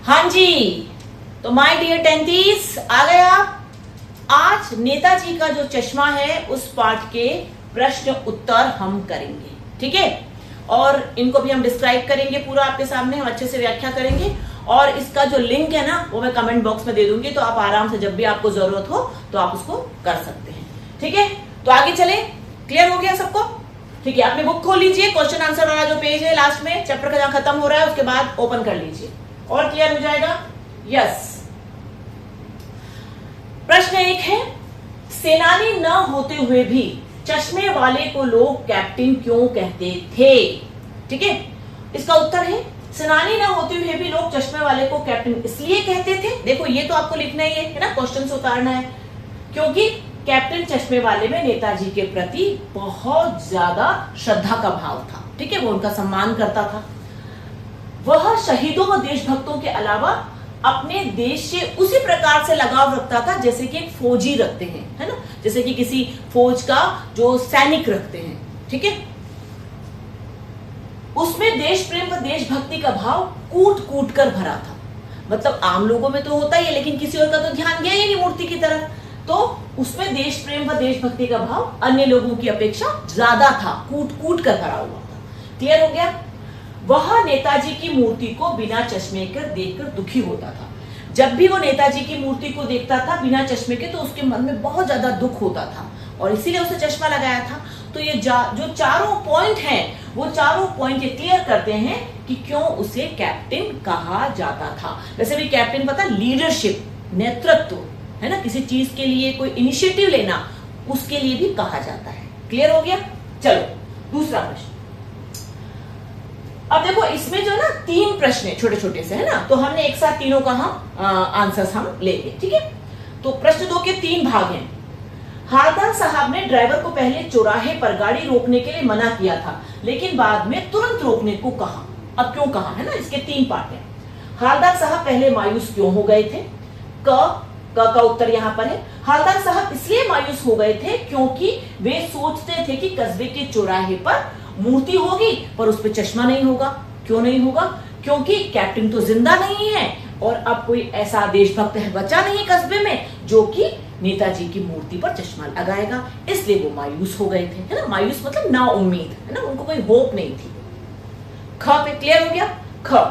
हाँ जी, तो my dear टेंथीज आ गए आप। आज नेताजी का जो चश्मा है उस पाठ के प्रश्न उत्तर हम करेंगे, ठीक है। और इनको भी हम डिस्क्राइब करेंगे पूरा आपके सामने, हम अच्छे से व्याख्या करेंगे। और इसका जो लिंक है ना वो मैं कमेंट बॉक्स में दे दूंगी, तो आप आराम से जब भी आपको जरूरत हो तो आप उसको कर सकते हैं, ठीक है। तो आगे चले, क्लियर हो गया सबको? ठीक है, आपने बुक खोल लीजिए, क्वेश्चन आंसर वाला जो पेज है लास्ट में चैप्टर का जहां खत्म हो रहा है उसके बाद ओपन कर लीजिए और क्लियर हो जाएगा। यस, प्रश्न एक है, सेनानी न होते हुए भी चश्मे वाले को लोग कैप्टन क्यों कहते थे? ठीक है, इसका उत्तर है सेनानी न होते हुए भी लोग चश्मे वाले को कैप्टन इसलिए कहते थे। देखो ये तो आपको लिखना ही है ना, क्वेश्चन से उतारना है। क्योंकि कैप्टन चश्मे वाले में नेताजी के प्रति बहुत ज्यादा श्रद्धा का भाव था, ठीक है, वो उनका सम्मान करता था। वह शहीदों व देशभक्तों के अलावा अपने देश से उसी प्रकार से लगाव रखता था जैसे कि एक फौजी रखते हैं, है ना, जैसे कि किसी फौज का जो सैनिक रखते हैं, ठीक है। उसमें देश प्रेम व देशभक्ति का भाव कूट कूट कर भरा था। मतलब आम लोगों में तो होता ही है, लेकिन किसी और का तो ध्यान गया ही नहीं मूर्ति की तरफ, तो उसमें देश प्रेम व देशभक्ति का भाव अन्य लोगों की अपेक्षा ज्यादा था, कूट कूट कर भरा हुआ था। क्लियर हो गया? वह नेताजी की मूर्ति को बिना चश्मे के देखकर दुखी होता था। जब भी वो नेताजी की मूर्ति को देखता था बिना चश्मे के तो उसके मन में बहुत ज्यादा दुख होता था और इसीलिए उसे चश्मा लगाया था। तो ये जो चारों पॉइंट हैं वो चारों पॉइंट ये क्लियर करते हैं कि क्यों उसे कैप्टन कहा जाता था। वैसे भी कैप्टन पता, लीडरशिप, नेतृत्व, है ना, किसी चीज के लिए कोई इनिशिएटिव लेना, उसके लिए भी कहा जाता है। क्लियर हो गया? चलो दूसरा प्रश्न। अब देखो इसमें जो ना 3 प्रश्न है छोटे छोटे से, है ना, तो हमने एक साथ तीनों का हम आंसर्स हम लेंगे, ठीक है। तो प्रश्न 2 के 3 भाग हैं। हालदार साहब ने ड्राइवर को पहले चौराहे पर गाड़ी रोकने के लिए मना किया था, लेकिन बाद में तुरंत रोकने को कहा। अब क्यों कहा, है ना, इसके 3 पार्ट हैं। हालदार साहब पहले मायूस क्यों हो गए थे? क का उत्तर यहां पर है। हालदार साहब इसलिए मायूस हो गए थे क्योंकि वे सोचते थे कि कस्बे के चौराहे पर मूर्ति होगी पर उस पर चश्मा नहीं होगा। क्यों नहीं होगा? क्योंकि कैप्टन तो जिंदा नहीं है और अब कोई ऐसा देशभक्त है बचा नहीं कस्बे में जो कि नेताजी की मूर्ति पर चश्मा लगाएगा, इसलिए वो मायूस हो गए थे, है ना। मायूस मतलब ना उम्मीद, है ना, उनको कोई होप नहीं थी। ख पे क्लियर हो गया? ख,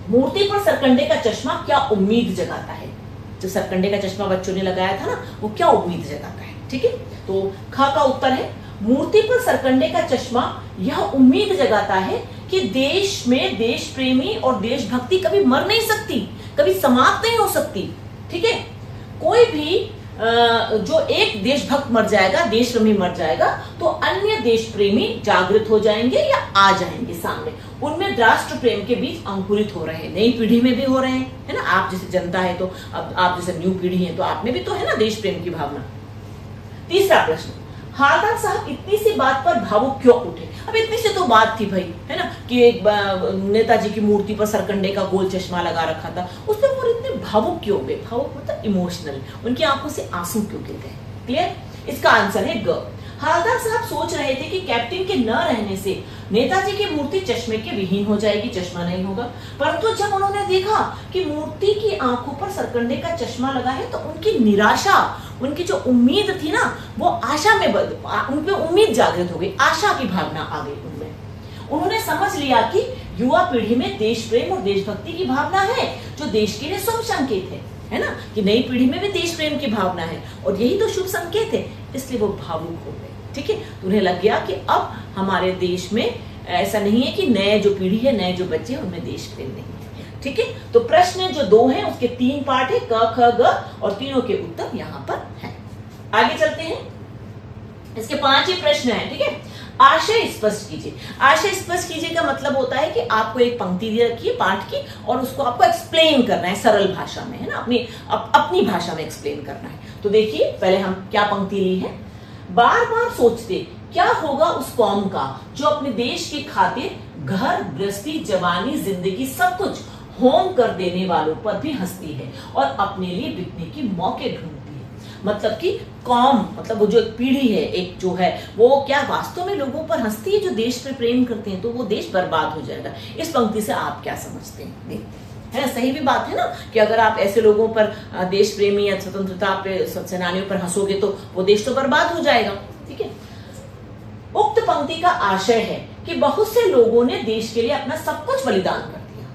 मूर्ति पर सरकंडे का चश्मा क्या उम्मीद जगाता है? जो सरकंडे का चश्मा बच्चों ने लगाया था ना, वो क्या उम्मीद जगाता है? ठीक है, तो ख का उत्तर है मूर्ति पर सरकंडे का चश्मा यह उम्मीद जगाता है कि देश में देश प्रेमी और देशभक्ति कभी मर नहीं सकती, कभी समाप्त नहीं हो सकती, ठीक है। कोई भी जो एक देशभक्त मर जाएगा, देश प्रेमी मर जाएगा, तो अन्य देश प्रेमी जागृत हो जाएंगे या आ जाएंगे सामने। उनमें राष्ट्र प्रेम के बीच अंकुरित हो रहे हैं, नई पीढ़ी में भी हो रहे हैं, है ना। आप जैसे जनता है तो अब आप जैसे न्यू पीढ़ी है तो आप में भी तो है ना देश प्रेम की भावना। तीसरा प्रश्न, हालदार साहब इतनी सी बात पर भावुक क्यों उठे? अब इतनी सी तो बात थी भाई, है ना, कि एक नेताजी की मूर्ति पर सरकंडे का गोल चश्मा लगा रखा था, उस पर वो इतने भावुक क्यों गए? भावुक मतलब इमोशनल, उनकी आंखों से आंसू क्यों गिर गए? क्लियर? इसका आंसर है ग। हालदार साहब सोच रहे थे कि कैप्टन के न रहने से नेताजी की मूर्ति चश्मे के विहीन हो जाएगी, चश्मा नहीं होगा। परंतु जब उन्होंने देखा कि मूर्ति की आंखों पर सरकंडे का चश्मा लगा है तो उनकी निराशा, उनकी जो उम्मीद थी ना वो आशा में उनपे उम्मीद जागृत हो गई, आशा की भावना आ गई उनमें। उन्होंने समझ लिया कि युवा पीढ़ी में देश प्रेम और देशभक्ति की भावना है जो देश के लिए शुभ संकेत है ना, कि नई पीढ़ी में भी देश प्रेम की भावना है और यही तो शुभ संकेत है, इसलिए वो भावुक हो गए, ठीक है। तो उन्हें लग गया कि अब हमारे देश में ऐसा नहीं है कि नए जो पीढ़ी है, नए जो बच्चे हैं उनमें देश प्रेम नहीं है, ठीक है। तो प्रश्न जो 2 हैं उसके 3 पार्ट है, क ख ग, और तीनों के उत्तर यहाँ पर हैं। आगे चलते हैं, इसके 5 ही प्रश्न हैं, ठीक है। आशय स्पष्ट कीजिए। आशय स्पष्ट कीजिए का मतलब होता है कि आपको एक पंक्ति दे रखी है पाठ की और उसको आपको एक्सप्लेन करना है सरल भाषा में, है ना, अपनी भाषा में एक्सप्लेन करना है। तो देखिए पहले हम क्या पंक्ति ली है। बार बार सोचते क्या होगा उस कौम का जो अपने देश की खातिर घर गृहस्थी जवानी जिंदगी सब कुछ होम कर देने वालों पर भी हंसती है और अपने लिए बिकने के मौके ढूंढती है। मतलब कि कौम, मतलब वो जो एक पीढ़ी है, एक जो है वो क्या वास्तव में लोगों पर हंसती है जो देश पे प्रेम करते हैं, तो वो देश बर्बाद हो जाएगा। इस पंक्ति से आप क्या समझते हैं, देखते हैं। सही भी बात है ना कि अगर आप ऐसे लोगों पर, देश प्रेमी या स्वतंत्रता पे सेनानियों पर हंसोगे तो वो देश तो बर्बाद हो जाएगा। ठीक है। उक्त पंक्ति का आशय है कि बहुत से लोगों ने देश के लिए अपना सब कुछ बलिदान कर दिया।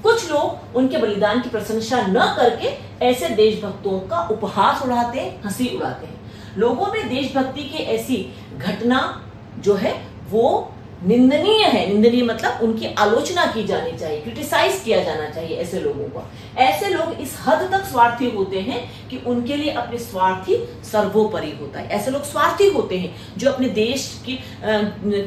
कुछ लोग उनके बलिदान की प्रशंसा न करके ऐसे देशभक्तों का उपहास उड़ाते हैं, हंसी उड़ाते हैं। लोगों में देशभक्ति की ऐसी घटना जो है वो निंदनीय है। निंदनीय मतलब उनकी आलोचना की जानी चाहिए, क्रिटिसाइज किया जाना चाहिए ऐसे लोगों को। ऐसे लोग इस हद तक स्वार्थी होते हैं कि उनके लिए अपने स्वार्थी सर्वोपरि होता है। ऐसे लोग स्वार्थी होते हैं जो अपने देश की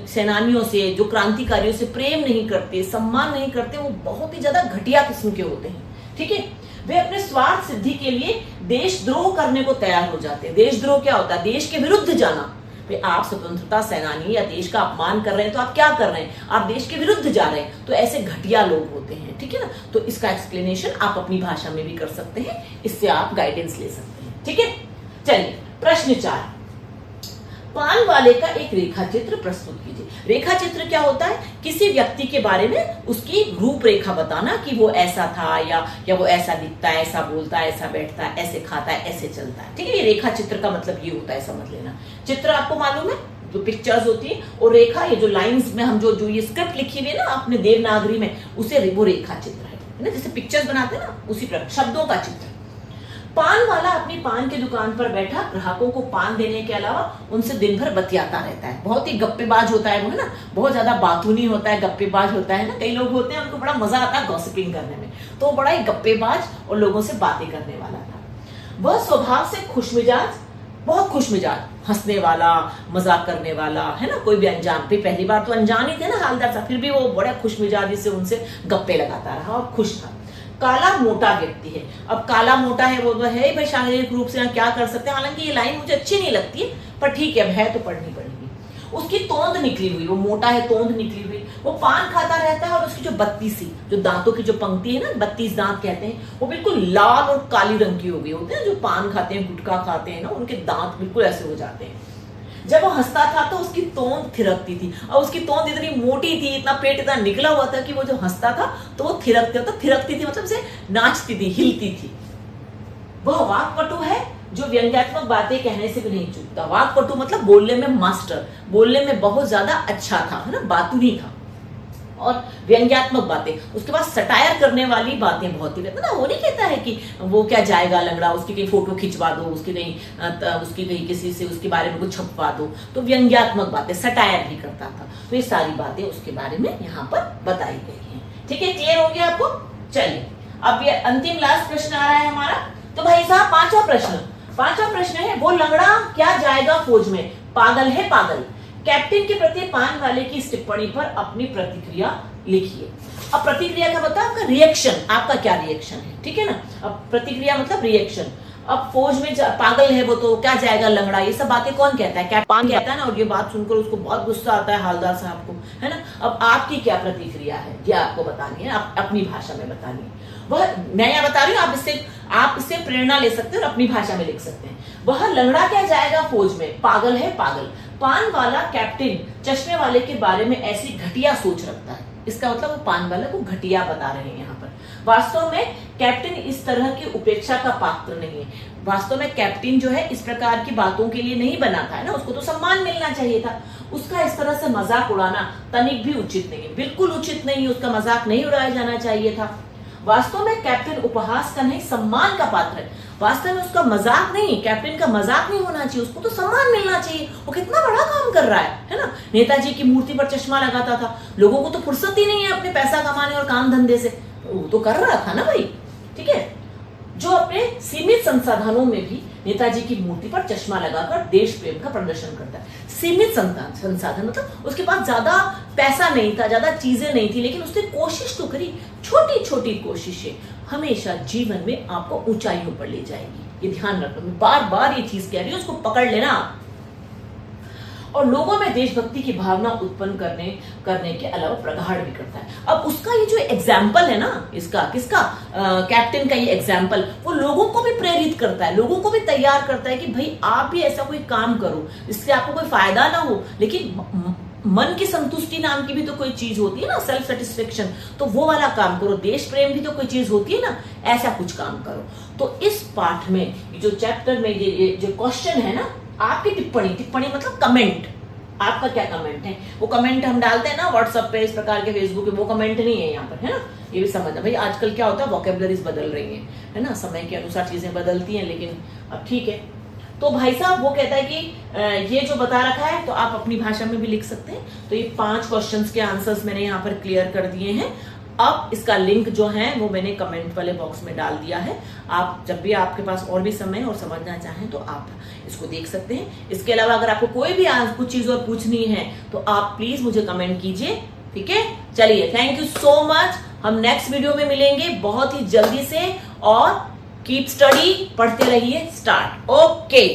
सेनानियों से, जो क्रांतिकारियों से प्रेम नहीं करते, सम्मान नहीं करते, वो बहुत ही ज्यादा घटिया किस्म के होते हैं। ठीक है। वे अपने स्वार्थ सिद्धि के लिए देशद्रोह करने को तैयार हो जाते हैं। देशद्रोह क्या होता है? देश के विरुद्ध जाना। आप स्वतंत्रता सेनानी या देश का अपमान कर रहे हैं तो आप क्या कर रहे हैं? आप देश के विरुद्ध जा रहे हैं। तो ऐसे घटिया लोग होते हैं। ठीक है ना। तो इसका एक्सप्लेनेशन आप अपनी भाषा में भी कर सकते हैं, इससे आप गाइडेंस ले सकते हैं। ठीक है। चलिए प्रश्न 4, पान वाले का एक रेखा चित्र प्रस्तुत कीजिए। रेखा चित्र क्या होता है? किसी व्यक्ति के बारे में उसकी रूपरेखा बताना कि वो ऐसा था या वो ऐसा दिखता है, ऐसा बोलता है, ऐसा बैठता है, ऐसे खाता है, ऐसे चलता है। ठीक है। ये रेखा चित्र का मतलब ये होता है, समझ लेना। चित्र आपको मालूम है जो पिक्चर्स होती है, और रेखा ये जो लाइंस में हम जो ये स्क्रिप्ट लिखी हुई है ना अपने देवनागरी में, उसे वो रेखा चित्र है ना। जैसे पिक्चर्स बनाते हैं ना, उसी प्रकार शब्दों का चित्र। पान वाला अपनी पान की दुकान पर बैठा ग्राहकों को पान देने के अलावा उनसे दिन भर बतियाता रहता है। बहुत ही गप्पेबाज होता है वो, है ना। बहुत ज्यादा बातूनी होता है, गप्पेबाज होता है ना। कई लोग होते हैं उनको बड़ा मजा आता है गॉसिपिंग करने में, तो बड़ा ही गप्पेबाज और लोगों से बातें करने वाला था। वह स्वभाव से खुशमिजाज, बहुत खुशमिजाज, हंसने वाला, मजाक करने वाला, है ना। कोई भी अनजान पे, पहली बार तो अनजान ही थे ना हालदार साहब, फिर भी वो बड़ा खुशमिजाजी से उनसे गप्पे लगाता रहा और खुश था। काला मोटा व्यक्ति है। अब काला मोटा है वो है भाई, शारीरिक रूप से क्या कर सकते हैं। हालांकि ये लाइन मुझे अच्छी नहीं लगती है, पर ठीक है, अब है तो पढ़नी पड़ेगी। उसकी तोंद निकली हुई, वो मोटा है, तोंद निकली हुई। वो पान खाता रहता है और उसकी जो 32 जो दांतों की जो पंक्ति है ना, 32 दांत कहते हैं, वो बिल्कुल लाल और काली रंग की हो गई होती है। जो पान खाते हैं, गुटखा खाते हैं ना, उनके दांत बिल्कुल ऐसे हो जाते हैं। जब वो हंसता था तो उसकी तोंद थिरकती थी, और उसकी तोंद इतनी मोटी थी, इतना पेट इतना निकला हुआ था कि वो जो हंसता था तो वो थिरकती थी मतलब से नाचती थी, हिलती थी। वह वाक्पटु है जो व्यंग्यात्मक बातें कहने से भी नहीं चूकता। वाक्पटु मतलब बोलने में मास्टर, बोलने में बहुत ज्यादा अच्छा था, है ना, बातूनी था। और व्यंग्यात्मक बातें, उसके बाद सटायर करने वाली बातें बहुत ही ना। वो नहीं कहता है कि वो क्या जाएगा लंगड़ा, उसकी कहीं फोटो खिंचवा दो, उसकी कहीं किसी से उसके बारे में कुछ छपवा दो। तो व्यंग्यात्मक बातें, सटायर भी करता था। तो ये सारी बातें उसके बारे में यहाँ पर बताई गई हैं। ठीक है, क्लियर हो गया आपको? चलिए अब ये अंतिम लास्ट प्रश्न आ रहा है हमारा। तो भाई साहब पांचवा प्रश्न है, वो लंगड़ा क्या जाएगा फौज में, पागल है पागल। कैप्टन के प्रति पान वाले की इस टिप्पणी पर अपनी प्रतिक्रिया लिखिए। अब प्रतिक्रिया का मतलब आपका रिएक्शन, आपका क्या रिएक्शन है। ठीक है ना। अब प्रतिक्रिया मतलब रिएक्शन। अब फौज में पागल है वो, तो क्या जाएगा लंगड़ा, ये सब बातें कौन कहता है? कैप्टन कहता है ना। और ये बात सुनकर उसको बहुत गुस्सा आता है हालदार साहब को, है ना। अब आपकी क्या प्रतिक्रिया है ये आपको बतानी है, अपनी भाषा में बतानी है। वह मैं यहाँ बता रही हूँ, आप इससे प्रेरणा ले सकते हैं और अपनी भाषा में लिख सकते हैं। वह लंगड़ा क्या जाएगा फौज में, पागल है पागल। पान वाला कैप्टन चश्मे वाले के बारे में ऐसी घटिया सोच रखता है। इसका मतलब वो पान वाला को घटिया बता रहे हैं यहाँ पर। वास्तव में कैप्टन इस तरह की उपेक्षा का पात्र नहीं है। वास्तव में कैप्टन जो है इस प्रकार की बातों के लिए नहीं बना था, है ना। उसको तो सम्मान मिलना चाहिए था। उसका इस तरह से मजाक उड़ाना तनिक भी उचित नहीं है, बिल्कुल उचित नहीं है। उसका मजाक नहीं उड़ाया जाना चाहिए था। वास्तव में कैप्टन उपहास का नहीं, सम्मान का पात्र है। वास्तव में उसका मजाक नहीं, कैप्टन का मजाक नहीं होना चाहिए, उसको तो सम्मान मिलना चाहिए। वो कितना बड़ा काम कर रहा है ना। नेताजी की मूर्ति पर चश्मा लगाता था। लोगों को तो फुर्सत ही नहीं है अपने पैसा कमाने और काम धंधे से, वो तो कर रहा था ना भाई। ठीक है। जो अपने सीमित संसाधनों में भी नेताजी की मूर्ति पर चश्मा लगाकर देश प्रेम का प्रदर्शन करता है। सीमित संसाधन मतलब उसके पास ज्यादा पैसा नहीं था, ज्यादा चीजें नहीं थी, लेकिन उसने कोशिश तो करी। छोटी छोटी कोशिशें हमेशा जीवन में आपको ऊंचाइयों पर ले जाएगी, ये ध्यान रखना। मैं बार बार ये चीज कह रही हूँ, उसको पकड़ लेना। और लोगों में देशभक्ति की भावना उत्पन्न करने के अलावा प्रगाढ़ भी करता है। अब उसका ये जो एग्जाम्पल है ना, इसका किसका, कैप्टन का ये एग्जाम्पल, वो लोगों को भी प्रेरित करता है, लोगों को भी तैयार करता है कि भाई आप भी ऐसा कोई काम करो इससे आपको कोई फायदा ना हो, लेकिन मन की संतुष्टि नाम की भी तो कोई चीज होती है ना, सेल्फ सेटिस्फेक्शन, तो वो वाला काम करो। देश प्रेम भी तो कोई चीज होती है ना, ऐसा कुछ काम करो। तो इस पाठ में जो चैप्टर में ये जो क्वेश्चन है ना, आपकी टिप्पणी मतलब कमेंट, आपका क्या कमेंट है, वो कमेंट हम डालते हैं ना व्हाट्सएप पे, इस प्रकार के फेसबुक पे, वो कमेंट नहीं है यहाँ पर, है ना। ये भी समझना भाई, आजकल क्या होता है, वोकेबलरीज बदल रही है ना, समय के अनुसार चीजें बदलती हैं, लेकिन अब ठीक है। तो भाई साहब वो कहता है कि ये जो बता रखा है तो आप अपनी भाषा में भी लिख सकते हैं। तो ये 5 क्वेश्चंस के आंसर्स मैंने यहाँ पर क्लियर कर दिए हैं। अब इसका लिंक जो है वो मैंने कमेंट वाले बॉक्स में डाल दिया है। आप जब भी आपके पास और भी समय और समझना चाहें तो आप इसको देख सकते हैं। इसके अलावा अगर आपको कोई भी कुछ चीज और पूछनी है तो आप प्लीज मुझे कमेंट कीजिए, ठीक है। चलिए, थैंक यू सो मच। हम नेक्स्ट वीडियो में मिलेंगे बहुत ही जल्दी से, और कीप स्टडी, पढ़ते रहिए। स्टार्ट। ओके।